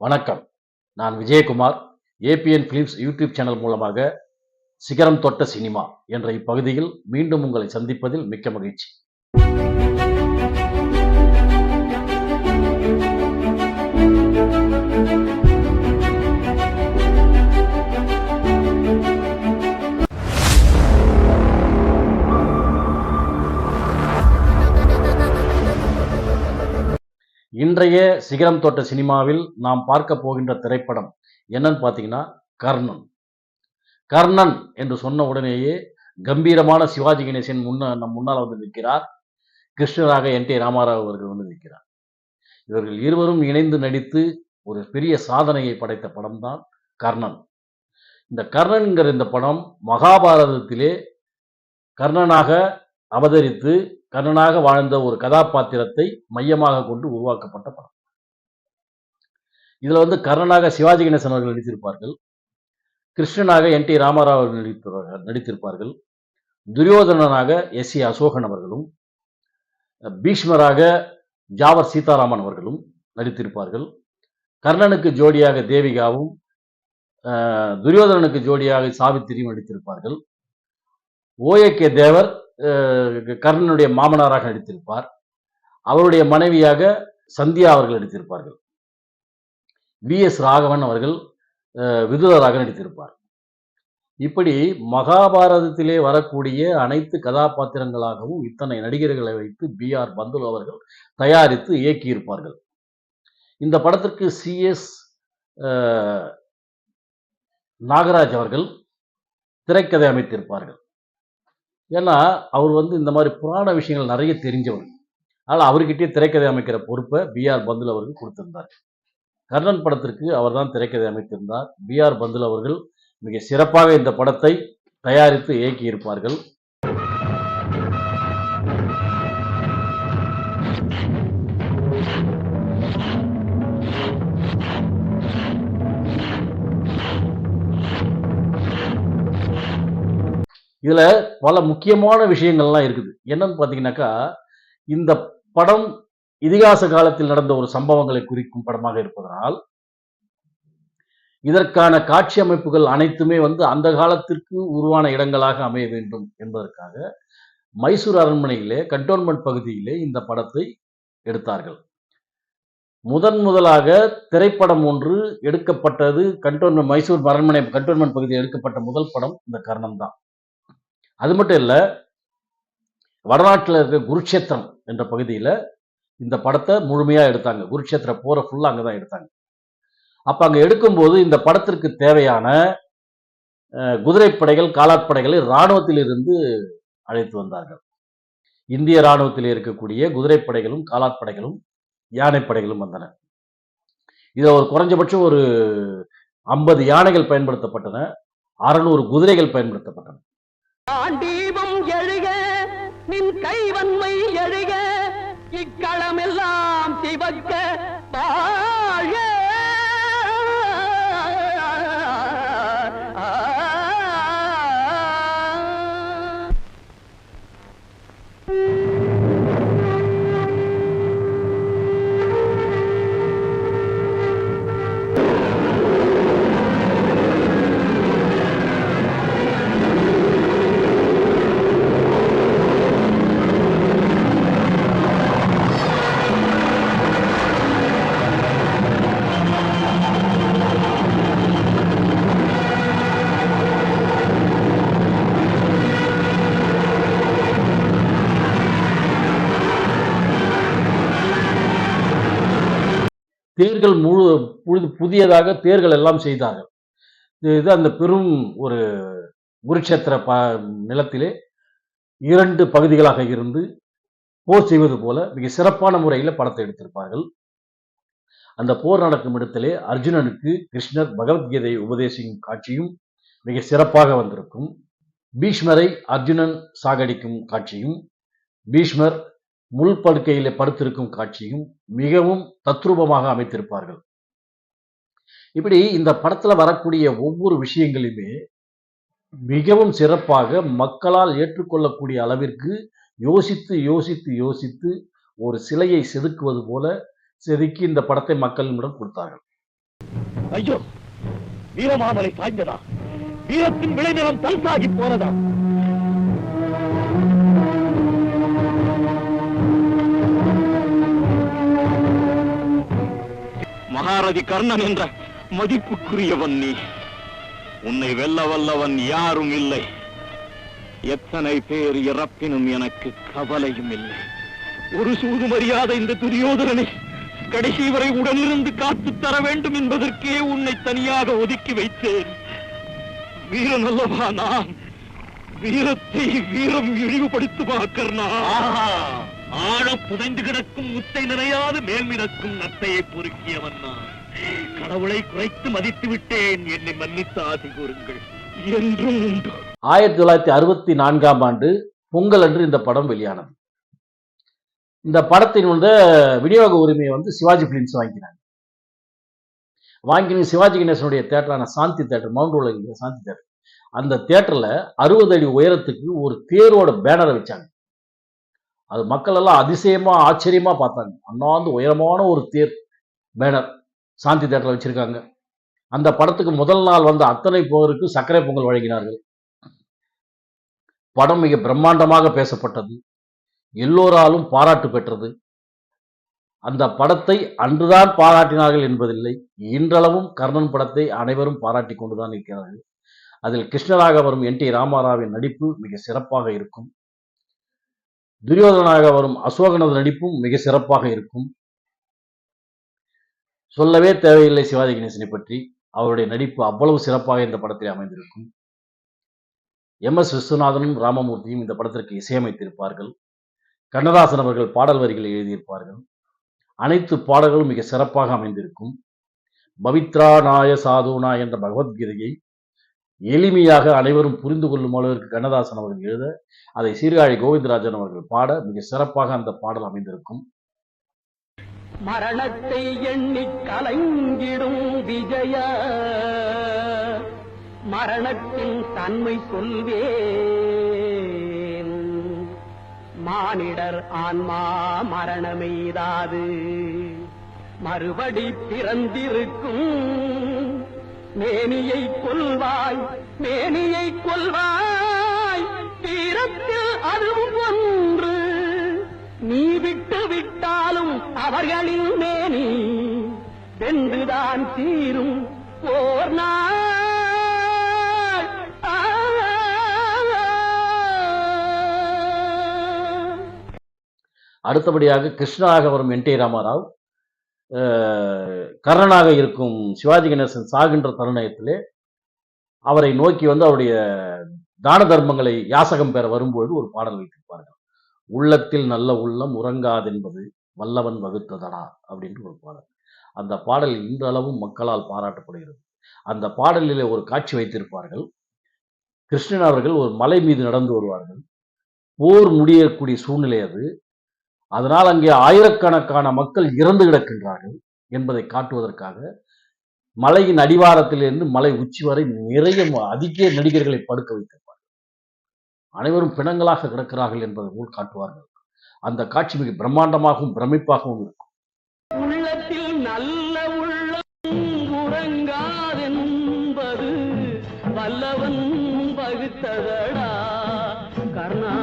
வணக்கம். நான் Vijayakumar. ABN films YouTube channel மூலமாக சிகரம் தொட்ட சினிமா என்ற இப்பகுதியில் மீண்டும் உங்களை சந்திப்பதில் மிக்க மகிழ்ச்சி. இன்றைய சிகரம் தொட்ட சினிமாவில் நாம் பார்க்க போகின்ற திரைப்படம் என்னன்னு பார்த்தீங்கன்னா கர்ணன். கர்ணன் என்று சொன்ன உடனேயே கம்பீரமான சிவாஜி கணேசன் நம் முன்னால் வந்து நிற்கிறார். கிருஷ்ணராக என்.டி. ராமாராவ் அவர்கள் வந்து நிற்கிறார். இவர்கள் இருவரும் இணைந்து நடித்து ஒரு பெரிய சாதனையை படைத்த படம் தான் கர்ணன். இந்த கர்ணன்கிற இந்த படம் மகாபாரதத்திலே கர்ணனாக அவதரித்து கர்ணனாக வாழ்ந்த ஒரு கதாபாத்திரத்தை மையமாக கொண்டு உருவாக்கப்பட்ட படம். இதுல வந்து கர்ணனாக சிவாஜி கணேசன் அவர்கள் நடித்திருப்பார்கள். கிருஷ்ணனாக என்.டி. ராமாராவ் அவர்கள் நடித்திருப்பார்கள். துரியோதனனாக எஸ்.ஏ. அசோகன் அவர்களும், பீஷ்மராக ஜாவர் சீதாராமன் அவர்களும் நடித்திருப்பார்கள். கர்ணனுக்கு ஜோடியாக தேவிகாவும், துரியோதனனுக்கு ஜோடியாக சாவித்திரியும் நடித்திருப்பார்கள். ஓ.ஏ.கே. தேவர் கர்ணனுடைய மாமனாராக நடித்திருப்பார். அவருடைய மனைவியாக சந்தியா அவர்கள் நடித்திருப்பார்கள். வி.எஸ். ராகவன் அவர்கள் விதுரராக நடித்திருப்பார். இப்படி மகாபாரதத்திலே வரக்கூடிய அனைத்து கதாபாத்திரங்களாகவும் இத்தனை நடிகர்களை வைத்து பி.ஆர். பந்துலு அவர்கள் தயாரித்து இயக்கியிருப்பார்கள். இந்த படத்திற்கு சி.எஸ். நாகராஜ் அவர்கள் திரைக்கதை அமைத்திருப்பார்கள். ஏன்னா அவர் வந்து இந்த மாதிரி புராண விஷயங்கள் நிறைய தெரிஞ்சவர். அதனால் அவர்கிட்டயே திரைக்கதை அமைக்கிற பொறுப்பை பி.ஆர். பந்துலு அவர்கள் கொடுத்திருந்தார். கர்ணன் படத்திற்கு அவர் தான் திரைக்கதை அமைத்திருந்தார். பி.ஆர். பந்துலு அவர்கள் மிக சிறப்பாக இந்த படத்தை தயாரித்து இயக்கியிருப்பார்கள். இதுல பல முக்கியமான விஷயங்கள்லாம் இருக்குது. என்னன்னு பார்த்தீங்கன்னாக்கா, இந்த படம் இதிகாச காலத்தில் நடந்த ஒரு சம்பவங்களை குறிக்கும் படமாக இருப்பதனால் இதற்கான காட்சி அமைப்புகள் அனைத்துமே வந்து அந்த காலத்திற்கு உருவான இடங்களாக அமைய வேண்டும் என்பதற்காக மைசூர் அரண்மனையிலே கண்டோன்மெண்ட் பகுதியிலே இந்த படத்தை எடுத்தார்கள். முதலாக திரைப்படம் ஒன்று எடுக்கப்பட்டது மைசூர் அரண்மனை கண்டோன்மெண்ட் பகுதியில் எடுக்கப்பட்ட முதல் படம் இந்த கர்ணன் தான். அது மட்டும் இல்ல, வடநாட்டில் இருக்க குருட்சேத்திரம் என்ற பகுதியில் இந்த படத்தை முழுமையா எடுத்தாங்க. குருட்சேத்திர போரை ஃபுல்லா அங்கதான் எடுத்தாங்க. அப்ப அங்க எடுக்கும்போது இந்த படத்திற்கு தேவையான குதிரைப்படைகள், காலாட்படைகளை இராணுவத்தில் இருந்து அழைத்து வந்தார்கள். இந்திய இராணுவத்தில் இருக்கக்கூடிய குதிரைப்படைகளும், காலாட்படைகளும், யானைப்படைகளும் வந்தன. இதுல ஒரு குறைஞ்சபட்சம் ஒரு 50 யானைகள் பயன்படுத்தப்பட்டன, 600 குதிரைகள் பயன்படுத்தப்பட்டன. ஆண்டீபம் எழுக, நின் கைவன்மை எழுக, இக்களமெல்லாம் சிவக்க வாழ. தேர்கள் புதியதாக தேர்கள் எல்லாம் செய்தார்கள். இது அந்த பெரும் ஒரு குருட்சேத்திர நிலத்திலே 2 பகுதிகளாக இருந்து போர் செய்வது போல மிக சிறப்பான முறையில் படத்தை எடுத்திருப்பார்கள். அந்த போர் நடக்கும் இடத்திலே அர்ஜுனனுக்கு கிருஷ்ணர் பகவத்கீதையை உபதேசிக்கும் காட்சியும் மிக சிறப்பாக வந்திருக்கும். பீஷ்மரை அர்ஜுனன் சாகடிக்கும் காட்சியும், பீஷ்மர் முள் படுக்கையிலே படுத்திருக்கும் காட்சியும் மிகவும் தத்ரூபமாக அமைத்திருப்பார்கள். இப்படி இந்த படத்துல வரக்கூடிய ஒவ்வொரு விஷயங்களுமே மிகவும் சிறப்பாக மக்களால் ஏற்றுக்கொள்ளக்கூடிய அளவிற்கு யோசித்து யோசித்து யோசித்து ஒரு சிலையை செதுக்குவது போல செதுக்கி இந்த படத்தை மக்களிடம் கொடுத்தார்கள். ஐயோ, வீரமாமலை சாய்ந்ததா? வீரத்தின் விளைநிலம் தல்சாகி போனதா? மகாரதி கர்ணன் என்ற மதிப்புக்குரியவன் நீ. உன்னை வெல்ல வல்லவன் யாரும் இல்லை. எத்தனை பேர் இறப்பினும் எனக்கு கவலையும் இல்லை. ஒரு சூது மரியாத இந்த துரியோதனனை கடைசி வரை உடனிருந்து காத்து தர வேண்டும் என்பதற்கே உன்னை தனியாக ஒதுக்கி வைத்தேன். வீரன் அல்லவா நான்? வீரத்தை வீரம் இழிவுபடுத்துமா கர்ணா? ஆழ புதைந்து கிடக்கும் முத்தை நிறையாது மேல்மிடக்கும் நத்தையை பொறுக்கியவன் நான். கடவுளை குறைத்து மதித்து விட்டேன். என்னை மன்னித்து ஆசி கூறுங்கள். என்றும் உண்டு. 1964 ஆண்டு பொங்கல் அன்று இந்த படம் வெளியானது. இந்த படத்தின் விநியோக உரிமையை சிவாஜி பிலிம்ஸ் வாங்கினாங்க. வாங்கி சிவாஜி கணேசனுடைய தேட்டரான சாந்தி தேட்டர், மவுண்ட் ரோட்ல இருக்கிற சாந்தி தேட்டர், அந்த தேட்டர்ல 60 அடி உயரத்துக்கு ஒரு தேரோட பேனரை வச்சாங்க. அது மக்கள் எல்லாம் அதிசயமா ஆச்சரியமா பார்த்தாங்க. அண்ணாந்து உயரமான ஒரு தேர் பேனர் சாந்தி தேட்டர்ல வச்சிருக்காங்க. அந்த படத்துக்கு முதல் நாள் வந்த அத்தனை பேருக்கு சர்க்கரை பொங்கல் வழங்கினார்கள். படம் மிக பிரம்மாண்டமாக பேசப்பட்டது. எல்லோராலும் பாராட்டு பெற்றது. அந்த படத்தை அன்றுதான் பாராட்டினார்கள் என்பதில்லை, இன்றளவும் கர்ணன் படத்தை அனைவரும் பாராட்டி கொண்டுதான் இருக்கிறார்கள். அதில் கிருஷ்ணராக வரும் என் டி ராமாராவின் நடிப்பு மிக சிறப்பாக இருக்கும். துரியோதனாக வரும் அசோகனது நடிப்பும் மிக சிறப்பாக இருக்கும். சொல்லவே தேவையில்லை சிவாஜி கணேசனை பற்றி. அவருடைய நடிப்பு அவ்வளவு சிறப்பாக இந்த படத்தில் அமைந்திருக்கும். MS விஸ்வநாதனும் ராமமூர்த்தியும் இந்த படத்திற்கு இசையமைத்திருப்பார்கள். கண்ணதாசன் அவர்கள் பாடல் வரிகளை எழுதியிருப்பார்கள். அனைத்து பாடல்களும் மிக சிறப்பாக அமைந்திருக்கும். பவித்ரா நாய சாதுனா என்ற பகவத்கீதையை எளிமையாக அனைவரும் புரிந்து கொள்ளும் அளவிற்கு கண்ணதாசன் அவர்கள் எழுத, அதை சீர்காழி கோவிந்தராஜன் அவர்கள் பாட மிக சிறப்பாக அந்த பாடல் அமைந்திருக்கும். மரணத்தை எண்ணி கலங்கிடும் விஜய, மரணத்தின் தன்மை சொல்வேன். மானிடர் ஆன்மா மரணமெய்தாது, மறுபடி பிறந்திருக்கும். மேனியை கொல்வாய், மேனியை கொல்வாய், தீரத்தில் அதுவும் ஒன்று. நீ விட்டு விட்டாலும் அவர்களின் மேனி வென்றுதான் தீரும் ஓர் நாள். அடுத்தபடியாக கிருஷ்ணராக வரும் என் டி ராமாராவ் கர்ணனாக இருக்கும் சிவாஜி கணேசன் சாகின்ற தருணத்திலே அவரை நோக்கி அவருடைய தான தர்மங்களை யாசகம் பெற வரும்போது ஒரு பாடல் வைத்திருப்பார்கள். உள்ளத்தில் நல்ல உள்ளம் உறங்காதென்பது வல்லவன் வகுத்ததடா அப்படின்ட்டு ஒரு பாடல். அந்த பாடல் இன்றளவும் மக்களால் பாராட்டப்படுகிறது. அந்த பாடலிலே ஒரு காட்சி வைத்திருப்பார்கள். கிருஷ்ணன் அவர்கள் ஒரு மலை மீது நடந்து வருவார்கள். போர் முடியக்கூடிய சூழ்நிலை அது. அதனால் அங்கே ஆயிரக்கணக்கான மக்கள் இறந்து கிடக்கின்றார்கள் என்பதை காட்டுவதற்காக மலையின் அடிவாரத்திலிருந்து மலை உச்சி வரை நிறைய அதிக நடிகர்களை படுக்க வைத்திருப்பார்கள். அனைவரும் பிணங்களாக கிடக்கிறார்கள் என்பதை போல் காட்டுவார்கள். அந்த காட்சி மிக பிரம்மாண்டமாகவும் பிரமிப்பாகவும் இருக்கும். உள்ளத்தில் நல்ல உள்ளம் உறங்காதென்பது வல்லவன் வகுத்ததடா கர்ணா,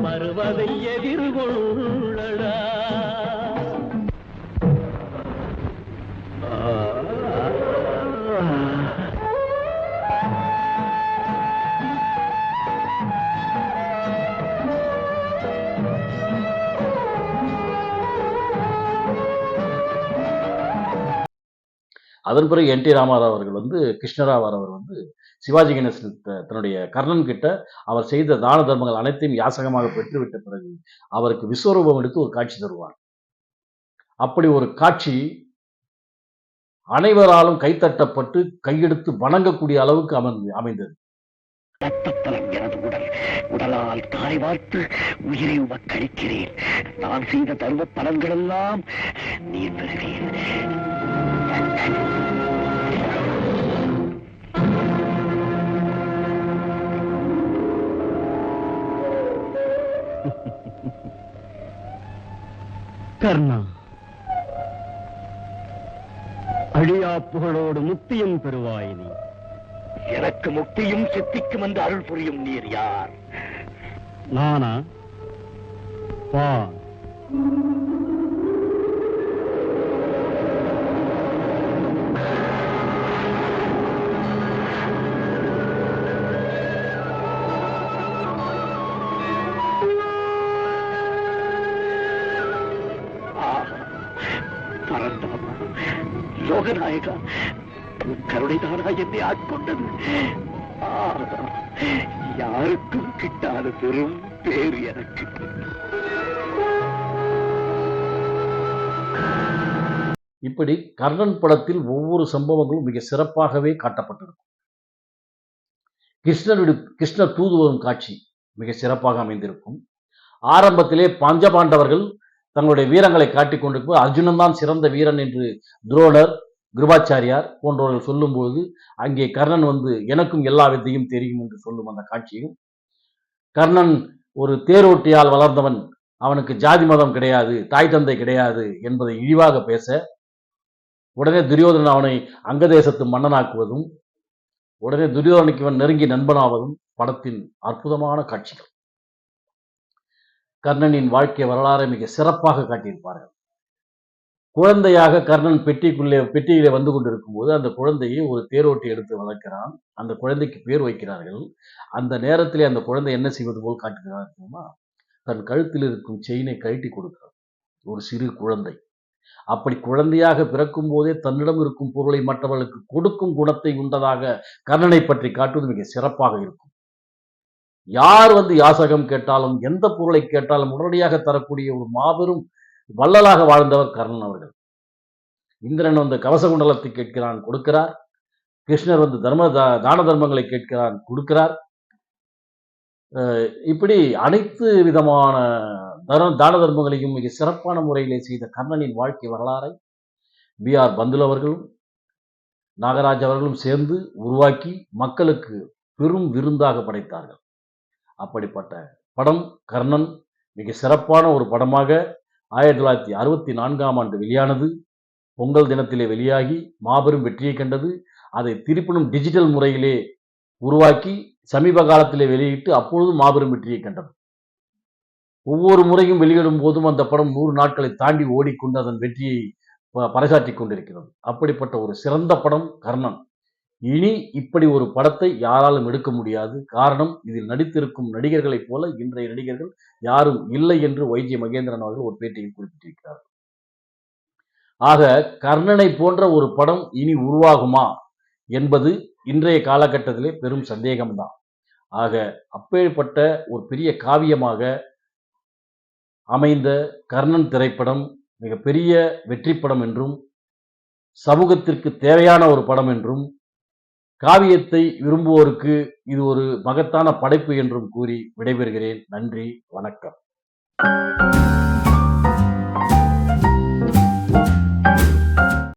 வருவதை எதிர்கொள்ளடா. அதன் பிறகு என் டி ராமாராவ் அவர்கள் கிருஷ்ணராவ் அவர் சிவாஜி கணேசன் தன்னுடைய கர்ணன் கிட்ட அவர் செய்த தான தர்மங்கள் அனைத்தையும் யாசகமாக பெற்றுவிட்ட பிறகு அவருக்கு விஸ்வரூபம் எடுத்து ஒரு காட்சி தருவார். அப்படி ஒரு காட்சி அனைவராலும் கைத்தட்டப்பட்டு கையெடுத்து வணங்கக்கூடிய அளவுக்கு அமைந்தது. ரத்தத்தலம் எனது உடல், உடலால் தாரை வார்த்து உயிரை உமக்களிக்கிறேன். நான் செய்த தர்ம பலன்கள் எல்லாம் நீர் பெறுவேன். கர்ணா, அழியா புகழோடு முக்தியும் பெறுவாய் நீ. எனக்கு முக்தியும் சித்திக்கும் என்று அருள் புரியும் நீர் யார்? நானா? வா. பரந்தாமா, லோகநாயகா, உன் கருணைதானா என்னை ஆட்கொண்டது. யாருக்கும் கிட்டாத பெரும் பேர் எனக்கு. இப்படி கர்ணன் படத்தில் ஒவ்வொரு சம்பவங்களும் மிக சிறப்பாகவே காட்டப்பட்டிருக்கும். கிருஷ்ணர் தூது வரும் காட்சி மிக சிறப்பாக அமைந்திருக்கும். ஆரம்பத்திலே பஞ்சபாண்டவர்கள் தங்களுடைய வீரங்களை காட்டிக் கொண்டிருக்கும் அர்ஜுனன் தான் சிறந்த வீரன் என்று துரோணர், கிருபாச்சாரியார் போன்றவர்கள் சொல்லும்போது அங்கே கர்ணன் வந்து எனக்கும் எல்லா வித்தையும் தெரியும் என்று சொல்லும் அந்த காட்சியும், கர்ணன் ஒரு தேரோட்டியால் வளர்ந்தவன், அவனுக்கு ஜாதி மதம் கிடையாது, தாய் தந்தை கிடையாது என்பதை இழிவாக பேச உடனே துரியோதனன் அவனை அங்கதேசத்து மன்னனாக்குவதும், உடனே துரியோதனுக்கு இவன் நெருங்கி நண்பனாவதும் படத்தின் அற்புதமான காட்சிகள். கர்ணனின் வாழ்க்கை வரலாறை மிக சிறப்பாக காட்டியிருப்பார்கள். குழந்தையாக கர்ணன் பெட்டியிலே வந்து கொண்டிருக்கும் போது அந்த குழந்தையை ஒரு தேரோட்டி எடுத்து வளர்க்கிறான். அந்த குழந்தைக்கு பேர் வைக்கிறார்கள். அந்த நேரத்திலே அந்த குழந்தை என்ன செய்வது போல் காட்டுகிறார், தன் கழுத்தில் இருக்கும் செயினை கழட்டி கொடுக்கிறார். ஒரு சிறு குழந்தை அப்படி குழந்தையாக பிறக்கும் போதே தன்னிடம் இருக்கும் பொருளை மற்றவர்களுக்கு கொடுக்கும் குணத்தை உண்டதாக கர்ணனை பற்றி காட்டுவது மிக சிறப்பாக இருக்கும். யார் வந்து யாசகம் கேட்டாலும் எந்த பொருளை கேட்டாலும் உடனடியாக தரக்கூடிய ஒரு மாபெரும் வள்ளலாக வாழ்ந்தவர் கர்ணன் அவர்கள். இந்திரன் வந்து கவசகுண்டலத்தை கேட்கிறான், கொடுக்கிறார். கிருஷ்ணர் வந்து தான தர்மங்களை கேட்கிறான், கொடுக்கிறார். இப்படி அனைத்து விதமான தான தர்மங்களையும் மிக சிறப்பான முறையிலே செய்த கர்ணனின் வாழ்க்கை வரலாறை B.R. பந்துல் அவர்களும் நாகராஜ் அவர்களும் சேர்ந்து உருவாக்கி மக்களுக்கு பெரும் விருந்தாக படைத்தார்கள். அப்படிப்பட்ட படம் கர்ணன் மிக சிறப்பான ஒரு படமாக 1964ஆம் ஆண்டு வெளியானது. பொங்கல் தினத்திலே வெளியாகி மாபெரும் வெற்றியை கண்டது. அதை திருப்பினும் டிஜிட்டல் முறையிலே உருவாக்கி சமீப காலத்திலே வெளியிட்டு அப்பொழுது மாபெரும் வெற்றியை கண்டது. ஒவ்வொரு முறையும் வெளியிடும் போதும் அந்த படம் 100 நாட்களை தாண்டி ஓடிக்கொண்டு அதன் வெற்றியை பறைசாற்றிக் கொண்டிருக்கிறது. அப்படிப்பட்ட ஒரு சிறந்த படம் கர்ணன். இனி இப்படி ஒரு படத்தை யாராலும் எடுக்க முடியாது. காரணம், இதில் நடித்திருக்கும் நடிகர்களைப் போல இன்றைய நடிகர்கள் யாரும் இல்லை என்று YG மகேந்திரன் அவர்கள் ஒரு பேட்டியில் குறிப்பிட்டிருக்கிறார். ஆக கர்ணனை போன்ற ஒரு படம் இனி உருவாகுமா என்பது இன்றைய காலகட்டத்திலே பெரும் சந்தேகம்தான். ஆக அப்பேற்பட்ட ஒரு பெரிய காவியமாக அமைந்த கர்ணன் திரைப்படம் மிகப்பெரிய வெற்றி படம் என்றும் சமூகத்திற்கு தேவையான ஒரு படம் என்றும் காவியத்தை விரும்புவோருக்கு இது ஒரு மகத்தான படைப்பு என்றும் கூறி விடைபெறுகிறேன். நன்றி, வணக்கம்.